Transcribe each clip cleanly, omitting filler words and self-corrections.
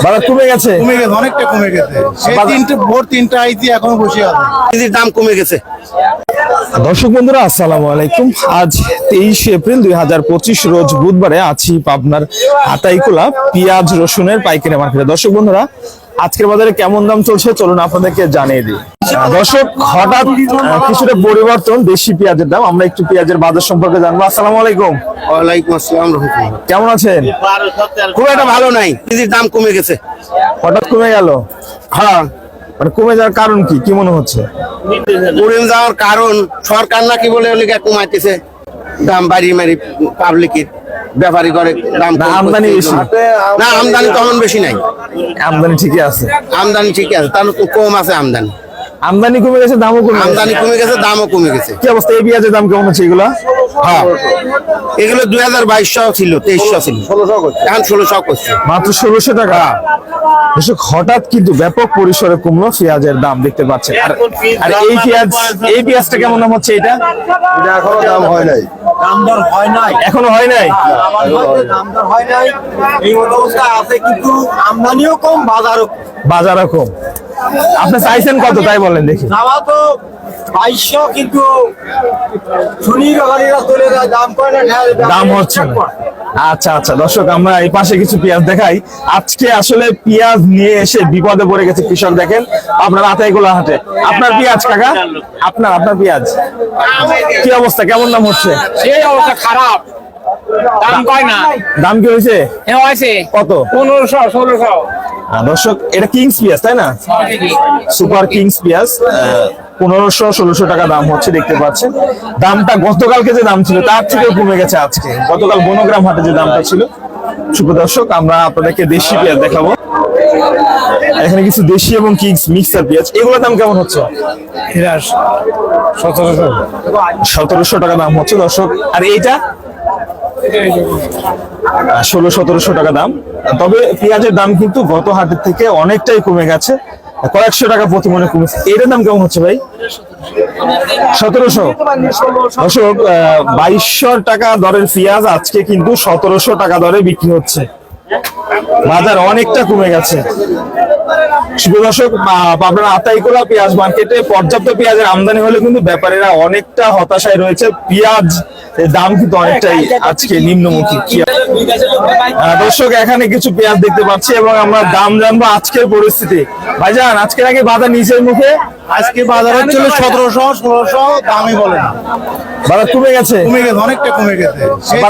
বাজার কমে গেছে, অনেকটা কমে গেছে। সেই ভোর 3টা আইতে এখনো বসে আছে, কেজির দাম কমে গেছে। দর্শক বন্ধুরা আসসালামু আলাইকুম। আজ 23 এপ্রিল 2025 রোজ বুধবারে আছি পাবনার আতাইকুলা পেঁয়াজ রসুনের পাইকারি মার্কেটে। দর্শক বন্ধুরা আজকের বাজারে কেমন দাম চলছে চলুন আপনাদেরকে জানিয়ে দিই। দর্শক হঠাৎ কিছুটা পরিবর্তন দেশি পেঁয়াজের দাম, আমরা একটু পেঁয়াজের বাজার সম্পর্কে জানবো। আসসালামু আলাইকুম। ওয়ালাইকুম আসসালাম রাহমাতুল্লাহ। কেমন আছেন? খুব একটা ভালো নাই, কেজির দাম কমে গেছে। হঠাৎ কমে গেল? হ্যাঁ, মানে কমে যাওয়ার কারণ কি কি মনে হচ্ছে? কমে যাওয়ার কারণ সরকার নাকি বলে ওলিগা কমাইতেছে দাম, বাড়ি মারি পাবলিকের ব্যাপারী করে দাম। আমদানি বেশি না, আমদানি তখন বেশি নাই। আমদানি ঠিকই আছে, আমদানি ঠিকই আছে, তাহলে কম আছে আমদানি। আমদানি কমে গেছে, দামও কমে গেছে। আমদানি কমে গেছে, দামও কমে গেছে। কি অবস্থা? এই পেঁয়াজের দাম কেমন হচ্ছে এগুলা? হ্যাঁ, এগুলো 2200 ছিল, 2300 ছিল, এখন 1600 করছে। মাত্র 1600 টাকা। দর্শক হঠাৎ কিন্তু ব্যাপক পরিসরে কমলো পেঁয়াজের দাম, দেখতে পাচ্ছেন। আর এই পেঁয়াজটা কেমন দাম হচ্ছে? এটা এখনো দাম হয় নাই, এখনো হয় নাই। এই অবস্থা আছে, কিন্তু আমদানিও কম, বাজারও কম। আপনি চাইছেন কত তাই বলেন দেখি? যাওয়া তো 2200, কিন্তু শুনি ব্যাপারীরা চলে যায়, দাম করে না, দাম হচ্ছে না। আচ্ছা আচ্ছা দর্শক, আমরা এই পাশে কিছু পেঁয়াজ দেখাই। আজকে আসলে পেঁয়াজ নিয়ে এসে বিপদে পড়ে গেছে কৃষক। দেখেন আপনার আতাইকুলা হাটে আপনার পেঁয়াজ, কাকা আপনার পেঁয়াজ কি অবস্থা, কেমন দাম হচ্ছে? সেই অবস্থা খারাপ, দাম কয় না। দাম কি হয়েছে? হয়েছে কত? 1500 1600। দর্শক এটা কিংস পেঁয়াজ তাই না? সুপার কিংস পেঁয়াজ 1500-1600 টাকা দাম হচ্ছে, দেখতে পাচ্ছেন। দামটা গতকালকে যে দাম ছিল তার থেকে কমে গেছে আজকে। গতকাল বনগ্রাম হাটে যে দামটা ছিল। সুপ্রিয় দর্শক, আমরা আপনাদেরকে দেশি পেঁয়াজ দেখাবো। এখানে কিছু দেশি এবং কিংস মিক্সার পেঁয়াজ, এগুলোর দাম কেমন হচ্ছে? 1700 টাকা দাম হচ্ছে দর্শক। আর এইটা 1600-1700 টাকা দাম। তবে পেঁয়াজের দাম কিন্তু গত হাটের থেকে অনেকটাই কমে গেছে, কয়েকশো টাকা প্রতি মনে কমেছে। এটার দাম কেমন হচ্ছে ভাই? 1700। দর্শক 2200 টাকা দরের পেঁয়াজ আজকে কিন্তু 1700 টাকা দরে বিক্রি হচ্ছে। বাজার অনেকটা কমে গেছে। দর্শক আপনার আতাইকুলা পেঁয়াজ মার্কেটে পর্যাপ্ত পেঁয়াজের আমদানি হলে কিন্তু ব্যাপারীরা অনেকটা হতাশায় রয়েছে। পেঁয়াজ দাম কিন্তু অনেকটাই আজকে নিম্নমুখী। দর্শক এখানে কিছু পেঁয়াজ দেখতে পাচ্ছি এবং আমরা দাম জানবো আজকের পরিস্থিতি। ভাইজান আজকে নাকি বাজার নিচের মুখে? আজকে বাজার হচ্ছিল 1700-1600, দামই বলে না। বাজার কমে গেছে, অনেকটা কমে গেছে। সেই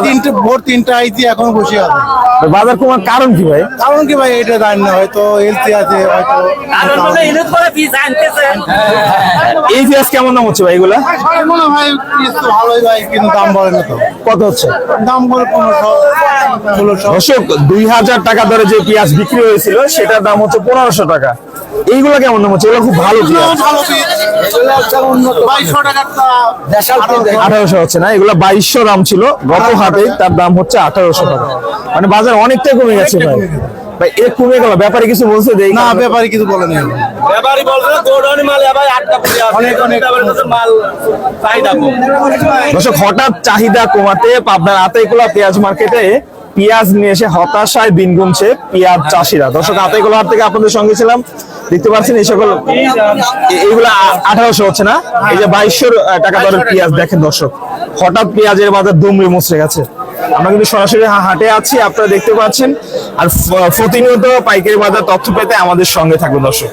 ভোর 3টা আইতে এখনো বসে আছে। বাজার কমার কারণ কি ভাই? কারণ কি ভাই এটা জানি না, হয়তো হেলথি আছে, হয়তো। এই পেঁয়াজ কেমন দাম হচ্ছে ভাই এগুলা? মনে হয় ভালোই ভাই, কিন্তু দাম বলে না তো। কত হচ্ছে? দাম বলে 1500-1600। দর্শক 2000 টাকা দরে যে পেঁয়াজ বিক্রি হয়েছিল সেটার দাম হচ্ছে 1500 টাকা। এইগুলা কেমন দাম হচ্ছে? এগুলো খুব ভালো পেঁয়াজ। 1800 হচ্ছে না? এগুলা 2200 দাম ছিল গত হাটে, তার দাম হচ্ছে 1800 টাকা। মানে বাজার অনেকটাই কমে গেছে ভাই। ভাই এ কমে গেল, ব্যাপারে কিছু বলছে? দেই না, ব্যাপারী কিছু বলে না। ব্যাপারী বলছে গোডাউনে মাল ভাই 8টা পড়ে আছে, অনেক মাল চাহিদা কম। দর্শক হঠাৎ চাহিদা কমাতে আপনার আতাইকুলা পেঁয়াজ মার্কেটে পেঁয়াজ নিয়ে এসে হতাশায় দিন গুনছে পেঁয়াজ চাষিরা। দর্শক আতাইকুলা হাট থেকে আপনাদের সঙ্গে ছিলাম। দেখতে পাচ্ছেন এই সকল এইগুলা 1800 হচ্ছে না? এই যে 2200 টাকা দরের পেঁয়াজ দেখেন দর্শক, হঠাৎ পেঁয়াজের বাজার দুমড়ে মুচড়ে গেছে। আমরা কিন্তু সরাসরি হাটে আছি, আপনারা দেখতে পাচ্ছেন। আর প্রতিনিয়ত পাইকারি বাজার তথ্য পেতে আমাদের সঙ্গে থাকুন দর্শক।